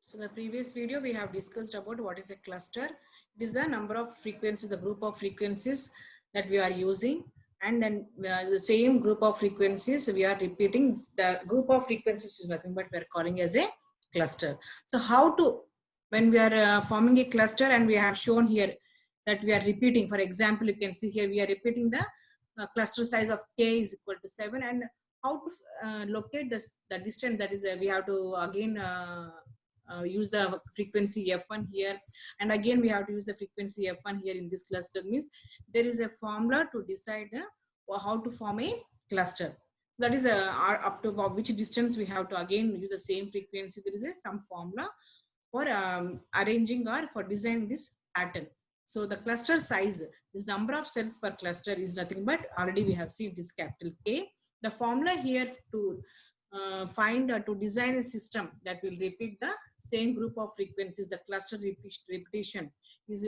So the previous video we have discussed about what is a cluster. It is the number of frequencies, the group of frequencies that we are using, and then the same group of frequencies we are repeating. The group of frequencies is nothing but we are calling as a cluster. So how to, when we are forming a cluster, and we have shown here that we are repeating. For example, you can see here we are repeating the cluster size of k is equal to 7, and how to locate the distance, that is we have to again use the frequency f1 here, and again we have to use the frequency f1 here in this cluster. Means there is a formula to decide how to form a cluster. That is up to which distance we have to again use the same frequency. There is some formula for arranging or for designing this pattern. So the cluster size, this number of cells per cluster is nothing but, already we have seen, it is capital K. The formula here to find to design a system that will repeat the same group of frequencies, the cluster repetition is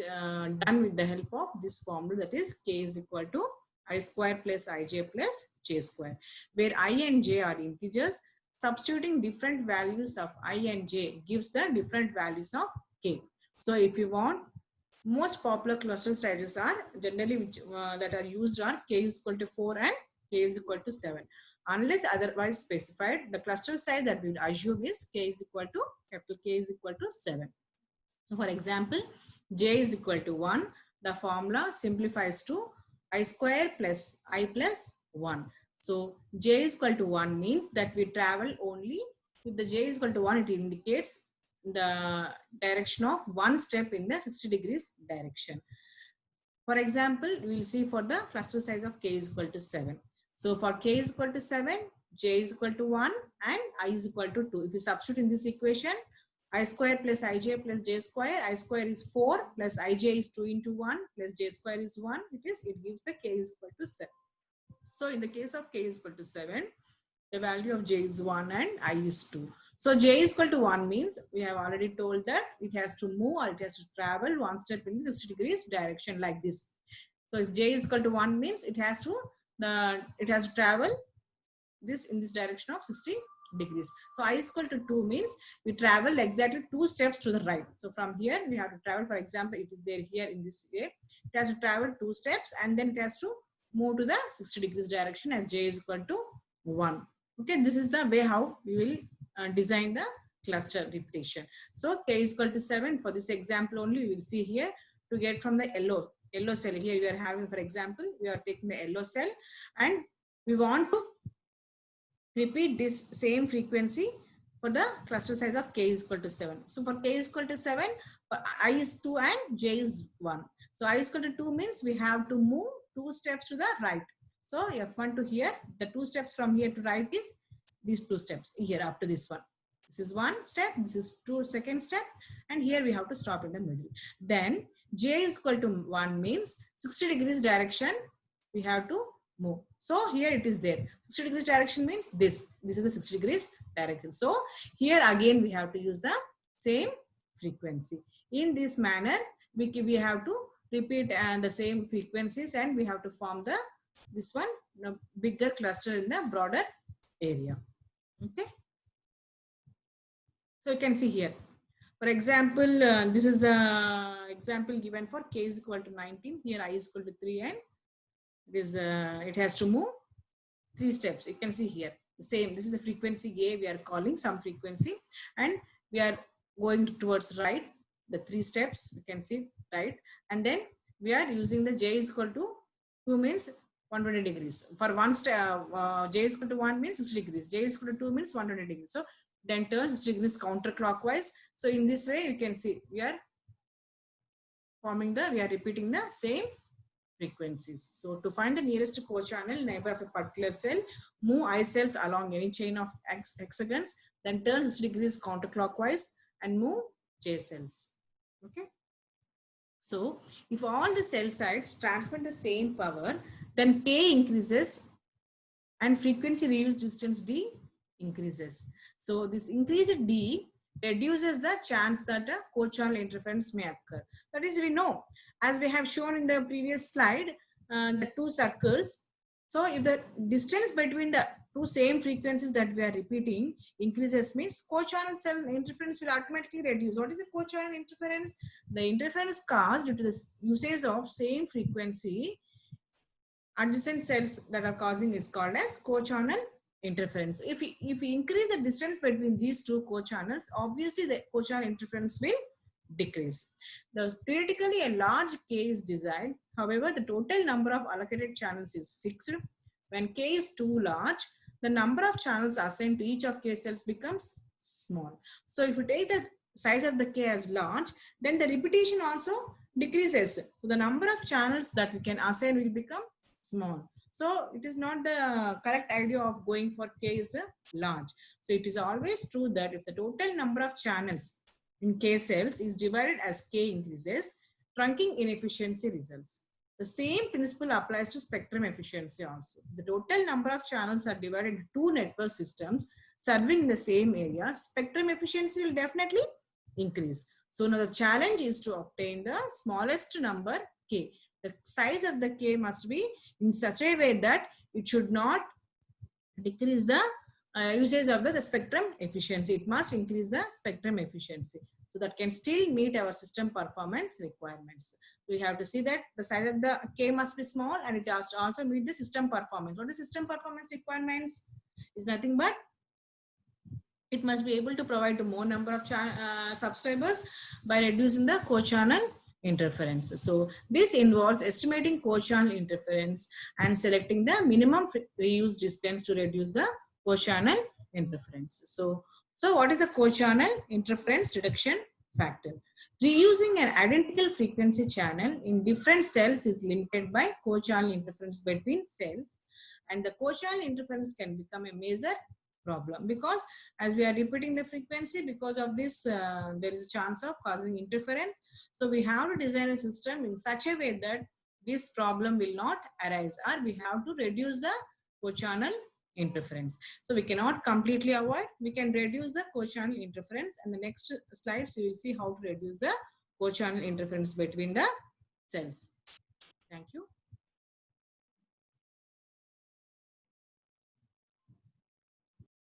done with the help of this formula, that is K is equal to I square plus Ij plus J square, where I and J are integers. Substituting different values of I and J gives the different values of K. So if you want, most popular cluster sizes are generally which that are used are K is equal to 4 and K is equal to 7. Unless otherwise specified, the cluster size that we assume is K is equal to, capital K is equal to 7. So for example, J is equal to 1. The formula simplifies to I square plus I plus 1. So J is equal to 1 means that we travel only, if the J is equal to 1, it indicates the direction of one step in the 60 degrees direction. For example, we will see for the cluster size of K is equal to 7. So for K is equal to 7, J is equal to 1 and I is equal to 2. If you substitute in this equation, I square plus Ij plus J square, I square is 4 plus Ij is 2 into 1 plus J square is 1, it gives the K is equal to 7. So in the case of K is equal to 7, the value of J is 1 and I is 2. So J is equal to 1 means we have already told that it has to move or it has to travel one step in 60 degrees direction like this. So if J is equal to 1 means it has to travel this in this direction of 60 degrees. So I is equal to 2 means we travel exactly 2 steps to the right. So from here we have to travel, for example, it is there here in this way. It has to travel 2 steps and then it has to move to the 60 degrees direction as J is equal to 1. Okay, this is the way how we will design the cluster repetition. So K is equal to 7. For this example only, we will see here to get from the yellow cell. Here we are having, for example, we are taking the yellow cell and we want to repeat this same frequency for the cluster size of K is equal to 7. So for K is equal to 7, I is 2 and J is 1. So I is equal to 2 means we have to move 2 steps to the right. So F1 to here, the 2 steps from here to right is these 2 steps here up to this one. This is 1 step, this is 2 second step, and here we have to stop in the middle. Then J is equal to 1 means 60 degrees direction we have to move. So here it is there. 60 degrees direction means this is the 60 degrees direction. So here again we have to use the same frequency. In this manner, we have to repeat and the same frequencies, and we have to form this one bigger cluster in the broader area. Okay. So you can see here. For example, this is the example given for K is equal to 19. Here I is equal to 3 and it has to move 3 steps. You can see here the same. This is the frequency A. We are calling some frequency, and we are going towards right. The 3 steps you can see right, and then we are using the J is equal to 2 means 120 degrees. For one step, J is equal to 1 means 60 degrees. J is equal to 2 means 120 degrees. So then turn 60 degrees counterclockwise. So in this way, you can see we are repeating the same frequencies. So to find the nearest co-channel neighbor of a particular cell, move I cells along any chain of hexagons, then turn 60 degrees counterclockwise and move J cells. Okay. So if all the cell sites transmit the same power, then K increases and frequency reduced distance D increases. So this increased D reduces the chance that a co-channel interference may occur. That is, we know, as we have shown in the previous slide, the 2 circles. So if the distance between the two same frequencies that we are repeating increases means co-channel cell interference will automatically reduce. What is a co-channel interference? The interference caused due to the usage of same frequency adjacent cells that are causing is called as co-channel interference. If we increase the distance between these two co-channels, obviously the co-channel interference will decrease. Theoretically, a large K is desired. However, the total number of allocated channels is fixed. When K is too large, the number of channels assigned to each of K cells becomes small. So if you take the size of the K as large, then the repetition also decreases. So the number of channels that we can assign will become small. So it is not the correct idea of going for K is large. So it is always true that if the total number of channels in K cells is divided as K increases, trunking inefficiency results. The same principle applies to spectrum efficiency also. The total number of channels are divided into two network systems serving the same area. Spectrum efficiency will definitely increase. So now the challenge is to obtain the smallest number K. The size of the K must be in such a way that it should not decrease the usage of the spectrum efficiency. It must increase the spectrum efficiency so that can still meet our system performance requirements. We have to see that the size of the K must be small and it has to also meet the system performance. What is system performance requirements? Is nothing but it must be able to provide more number of subscribers by reducing the co-channel interference. So this involves estimating co-channel interference and selecting the minimum reuse distance to reduce the co-channel interference. So what is the co-channel interference reduction factor? Reusing an identical frequency channel in different cells is limited by co-channel interference between cells, and the co-channel interference can become a major problem because as we are repeating the frequency, because of this there is a chance of causing interference. So we have to design a system in such a way that this problem will not arise, or we have to reduce the co-channel interference. So we cannot completely avoid, we can reduce the co-channel interference, and the next slides you will see how to reduce the co-channel interference between the cells. Thank you.